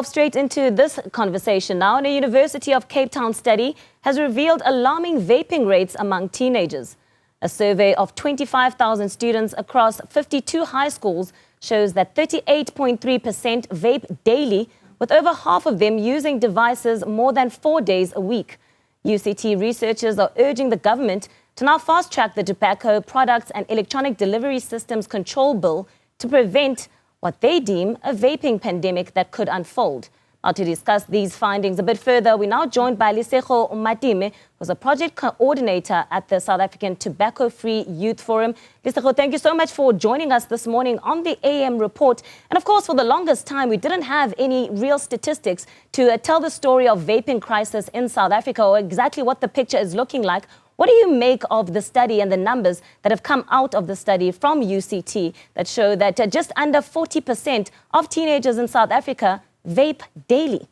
Straight into this conversation now. A University of Cape Town study has revealed alarming vaping rates among teenagers. A survey of 25,000 students across 52 high schools shows that 38.3% vape daily, with over half of them using devices more than 4 days a week. UCT researchers are urging the government to now fast-track the Tobacco Products and Electronic Delivery Systems Control Bill to prevent what they deem a vaping pandemic that could unfold. Now, to discuss these findings a bit further, we're now joined by Lesego Mateme, who's a project coordinator at the South African Tobacco-Free Youth Forum. Lesego, thank you so much for joining us this morning on the AM report. And of course, for the longest time, we didn't have any real statistics to tell the story of vaping crisis in South Africa, or exactly what the picture is looking like. What do you make of the study and the numbers that have come out of the study from UCT that show that just under 40% of teenagers in South Africa vape daily?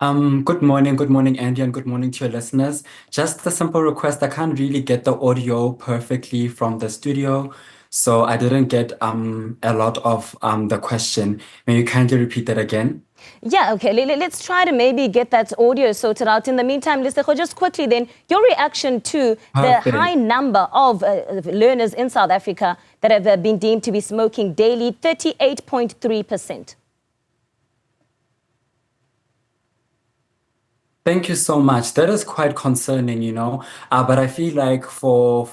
Good morning, Andy, and good morning to your listeners. Just a simple request. I can't really get the audio perfectly from the studio, so I didn't get a lot of the question. May you kindly repeat that again? Yeah, okay. Let's try to maybe get that audio sorted out. In the meantime, Lesego, just quickly then, your reaction to the high number of learners in South Africa that have been deemed to be smoking daily, 38.3%. Thank you so much. That is quite concerning, but I feel like for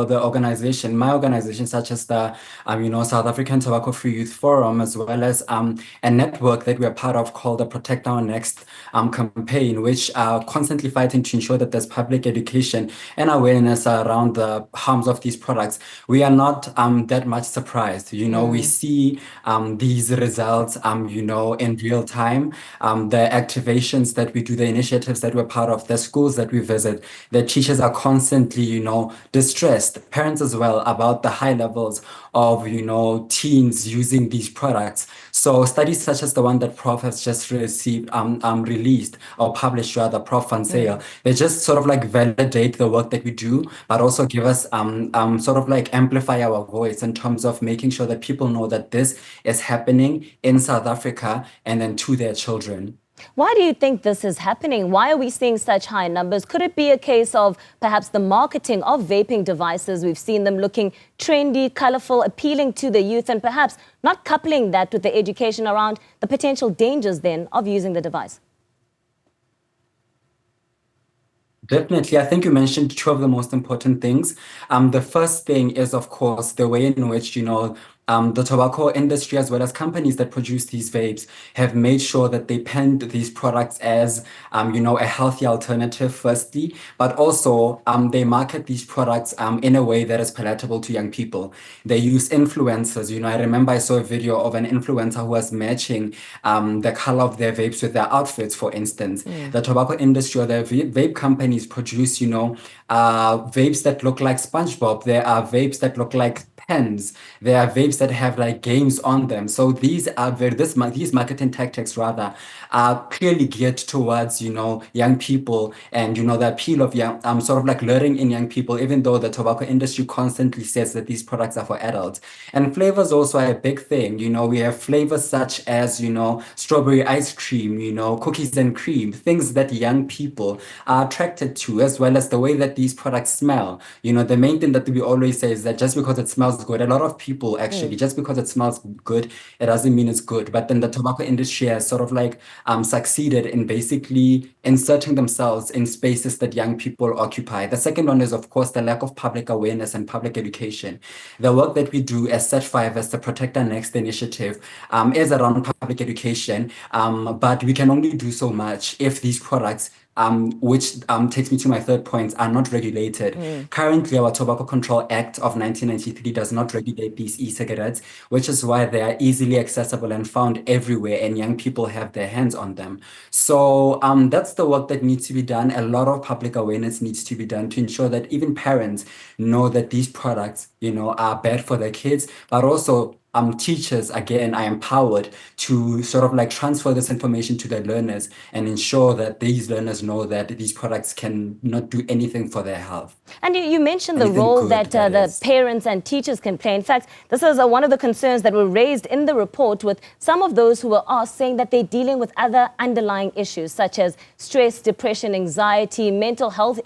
the organization, my organization, such as the South African Tobacco-Free Youth Forum, as well as a network that we're part of called the Protect Our Next campaign, which are constantly fighting to ensure that there's public education and awareness around the harms of these products. We are not that much surprised. We see these results, in real time. The activations that we do, the initiatives that we're part of, the schools that we visit, the teachers are constantly, distressed, parents as well, about the high levels of, teens using these products. So studies such as the one that Prof has just released or published rather, Prof Van Zyl, they just sort of like validate the work that we do, but also give us sort of like amplify our voice in terms of making sure that people know that this is happening in South Africa and then to their children. Why do you think this is happening? Why are we seeing such high numbers? Could it be a case of perhaps the marketing of vaping devices? We've seen them looking trendy, colorful, appealing to the youth, and perhaps not coupling that with the education around the potential dangers then of using the device. Definitely. I think you mentioned two of the most important things. The first thing is, of course, the way in which, the tobacco industry, as well as companies that produce these vapes, have made sure that they pen these products as, a healthy alternative, firstly, but also they market these products in a way that is palatable to young people. They use influencers. I remember I saw a video of an influencer who was matching the color of their vapes with their outfits, for instance. The tobacco industry or the vape companies produce, vapes that look like SpongeBob. There are vapes that look like pens. There are vapes that have like games on them. So these marketing tactics rather are clearly geared towards, young people and, the appeal of young, sort of like luring in young people, even though the tobacco industry constantly says that these products are for adults. And flavors also are a big thing. We have flavors such as, strawberry ice cream, cookies and cream, things that young people are attracted to, as well as the way that these products smell. The main thing that we always say is that just because it smells good, a lot of people actually, just because it smells good, it doesn't mean it's good. But then the tobacco industry has sort of like succeeded in basically inserting themselves in spaces that young people occupy. The second one is, of course, the lack of public awareness and public education. The work that we do as Set5, as the Protect Our Next initiative, is around public education, but we can only do so much if these products which takes me to my third point, are not regulated. Currently, our Tobacco Control Act of 1993 does not regulate these e-cigarettes, which is why they are easily accessible and found everywhere, and young people have their hands on them. So that's the work that needs to be done. A lot of public awareness needs to be done to ensure that even parents know that these products, are bad for their kids, but also teachers, again, are empowered to sort of like transfer this information to their learners and ensure that these learners know that these products can not do anything for their health. And you mentioned the Anything role good, that that the is. parents and teachers can play. In fact, this is one of the concerns that were raised in the report with some of those who were asked, saying that they're dealing with other underlying issues such as stress, depression, anxiety, mental health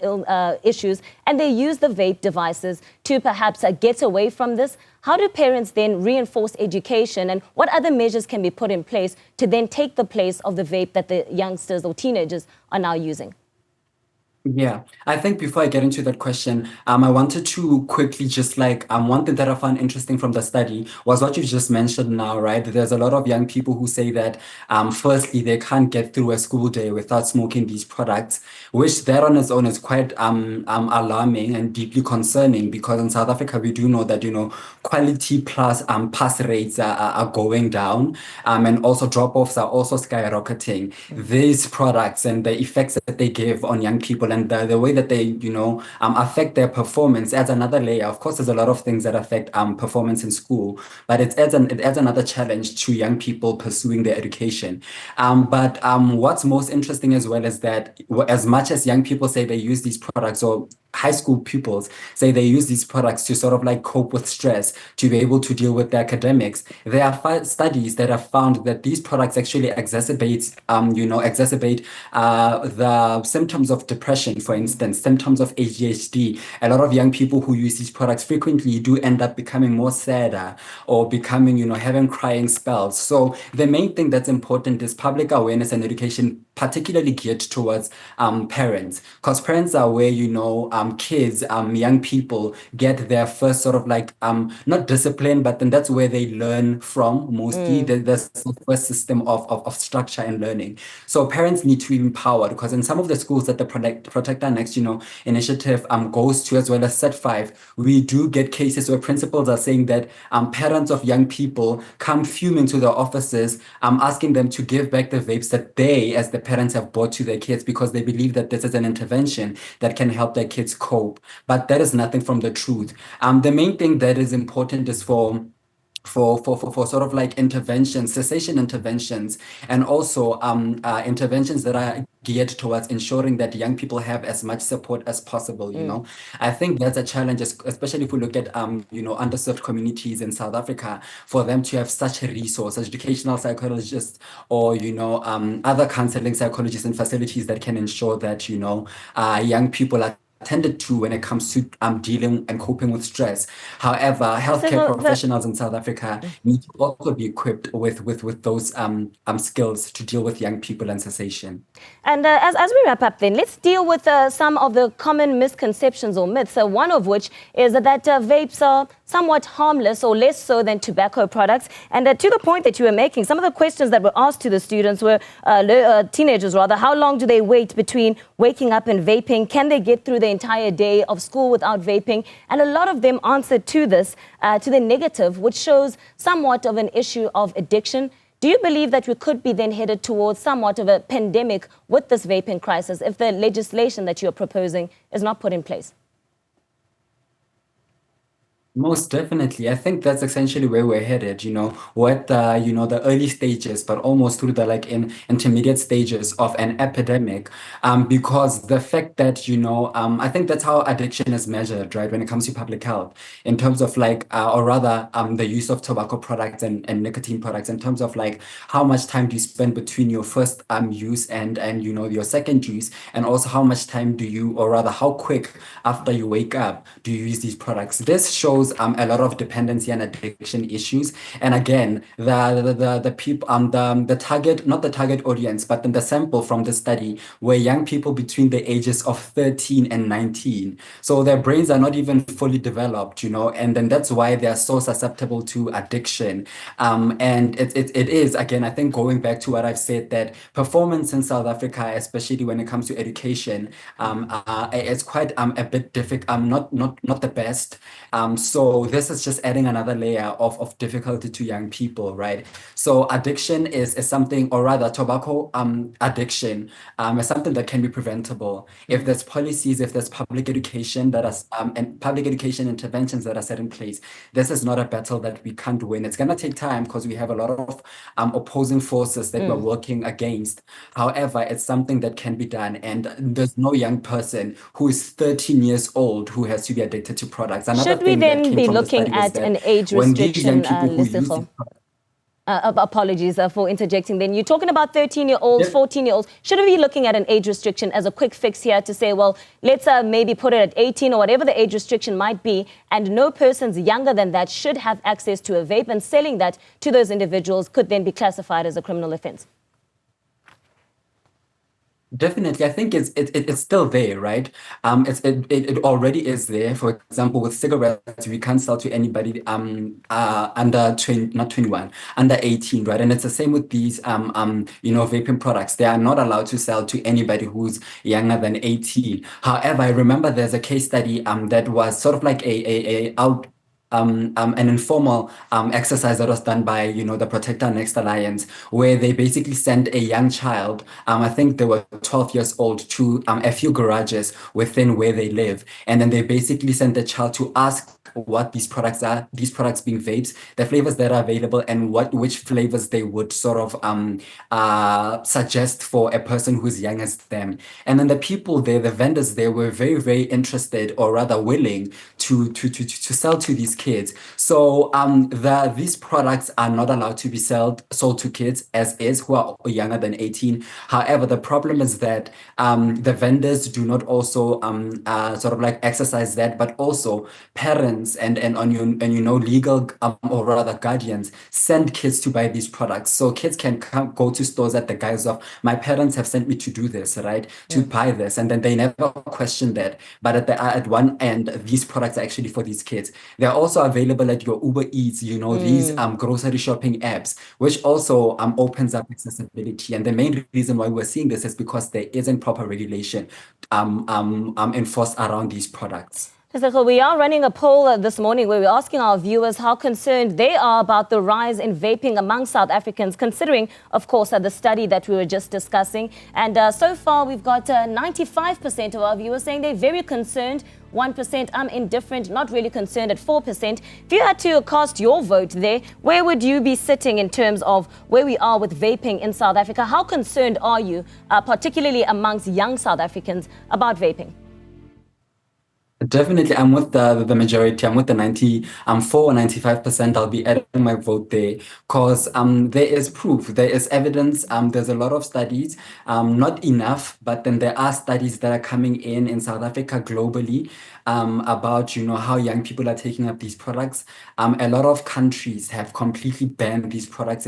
issues, and they use the vape devices to perhaps get away from this. How do parents then reinforce education, and what other measures can be put in place to then take the place of the vape that the youngsters or teenagers are now using? Yeah, I think before I get into that question, I wanted to quickly just like one thing that I found interesting from the study was what you just mentioned now, right? There's a lot of young people who say that firstly they can't get through a school day without smoking these products, which that on its own is quite alarming and deeply concerning because in South Africa we do know that quality plus pass rates are going down, and also drop-offs are also skyrocketing. These products and the effects that they give on young people and the way that they, affect their performance adds another layer. Of course, there's a lot of things that affect performance in school, but it adds another challenge to young people pursuing their education. But what's most interesting as well is that as much as young people say they use these products, or high school pupils say they use these products to sort of like cope with stress, to be able to deal with their academics. There are studies that have found that these products actually exacerbate the symptoms of depression, for instance, symptoms of ADHD. A lot of young people who use these products frequently do end up becoming more sadder or becoming, having crying spells. So the main thing that's important is public awareness and education, particularly geared towards parents, because parents are where, kids, young people get their first sort of like, not discipline, but then that's where they learn from mostly. There's the first system of structure and learning. So parents need to be empowered, because in some of the schools that the Protect Our Next, initiative goes to, as well as Set 5, we do get cases where principals are saying that parents of young people come fuming to their offices, asking them to give back the vapes that they, as the parents, have bought to their kids, because they believe that this is an intervention that can help their kids cope. But that is nothing from the truth. The main thing that is important is for sort of like interventions, cessation interventions, and also interventions that are geared towards ensuring that young people have as much support as possible. I think that's a challenge, especially if we look at underserved communities in South Africa, for them to have such a resource, educational psychologists, or other counseling psychologists and facilities that can ensure that young people are attended to when it comes to dealing and coping with stress. However, healthcare professionals in South Africa need to also be equipped with those skills to deal with young people and cessation. And as we wrap up then, let's deal with some of the common misconceptions or myths, one of which is that vapes are somewhat harmless or less so than tobacco products. And to the point that you were making, some of the questions that were asked to the students were, teenagers rather, how long do they wait between waking up and vaping? Can they get through the entire day of school without vaping? And a lot of them answered to this, to the negative, which shows somewhat of an issue of addiction. Do you believe that we could be then headed towards somewhat of a pandemic with this vaping crisis if the legislation that you're proposing is not put in place? Most definitely. I think that's essentially where we're headed, with the early stages, but almost through the intermediate stages of an epidemic. Because the fact that, I think that's how addiction is measured, right? When it comes to public health, in terms of or rather, the use of tobacco products and nicotine products, in terms of how much time do you spend between your first use and your second use, and also how much time do you, or rather how quick after you wake up do you use these products. This shows a lot of dependency and addiction issues. And again, the people, the target, not the target audience, but then the sample from the study were young people between the ages of 13 and 19. So their brains are not even fully developed, and then that's why they are so susceptible to addiction. And it is, again, I think going back to what I've said, that performance in South Africa, especially when it comes to education, it's quite a bit difficult, not the best. So So this is just adding another layer of difficulty to young people, right? So addiction is something, or rather tobacco addiction is something that can be preventable. If there's policies, if there's public education and public education interventions that are set in place, this is not a battle that we can't win. It's going to take time because we have a lot of opposing forces that we're working against. However, it's something that can be done. And there's no young person who is 13 years old who has to be addicted to products. Another Should we thing that then came be from the looking study was at that an age when these young restriction, people who use these Lesego? products, Apologies for interjecting then. You're talking about 13-year-olds, 14-year-olds. Should we be looking at an age restriction as a quick fix here to say, well, let's maybe put it at 18 or whatever the age restriction might be, and no persons younger than that should have access to a vape, and selling that to those individuals could then be classified as a criminal offense? Definitely, I think it's still there, right? It already is there. For example, with cigarettes, we can't sell to anybody under 20, not 21, under 18, right? And it's the same with these vaping products. They are not allowed to sell to anybody who's younger than 18. However, I remember there's a case study that was sort of like an informal exercise that was done by the Protector Next Alliance, where they basically sent a young child, I think they were 12 years old, to a few garages within where they live, and then they basically sent the child to ask what these products are, these products being vapes, the flavors that are available, and which flavors they would sort of suggest for a person who's young as them. And then the people there, the vendors there, were very, very interested, or rather willing to sell to these kids. So these products are not allowed to be sold to kids as is, who are younger than 18. However, the problem is that the vendors do not also sort of like exercise that, but also parents and legal or rather guardians send kids to buy these products. So kids can go to stores at the guise of, my parents have sent me to do this, right? To buy this, and then they never question that. But at one end, these products are actually for these kids. They're also available at your Uber Eats, these grocery shopping apps, which also opens up accessibility. And the main reason why we're seeing this is because there isn't proper regulation enforced around these products. We are running a poll this morning where we're asking our viewers how concerned they are about the rise in vaping among South Africans, considering, of course, the study that we were just discussing. And so far, we've got 95% of our viewers saying they're very concerned. 1% indifferent, not really concerned at 4%. If you had to cast your vote there, where would you be sitting in terms of where we are with vaping in South Africa? How concerned are you, particularly amongst young South Africans, about vaping? Definitely, I'm with the majority. I'm with the 94 or 95%. I'll be adding my vote there because there is proof, there is evidence. There's a lot of studies, not enough, but then there are studies that are coming in South Africa globally about how young people are taking up these products. A lot of countries have completely banned these products,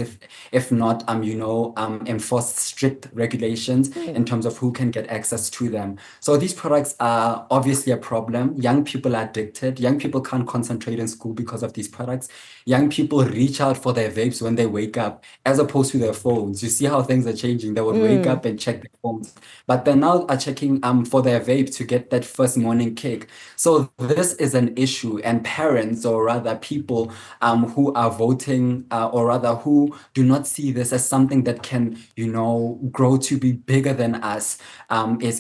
if not enforced strict regulations in terms of who can get access to them. So these products are obviously a problem. Young people are addicted. Young people can't concentrate in school because of these products. Young people reach out for their vapes when they wake up, as opposed to their phones. You see how things are changing. They would wake up and check their phones, but they now are checking for their vape to get that first morning kick. So this is an issue, and parents, or rather people who are voting, or rather who do not see this as something that can, grow to be bigger than us, is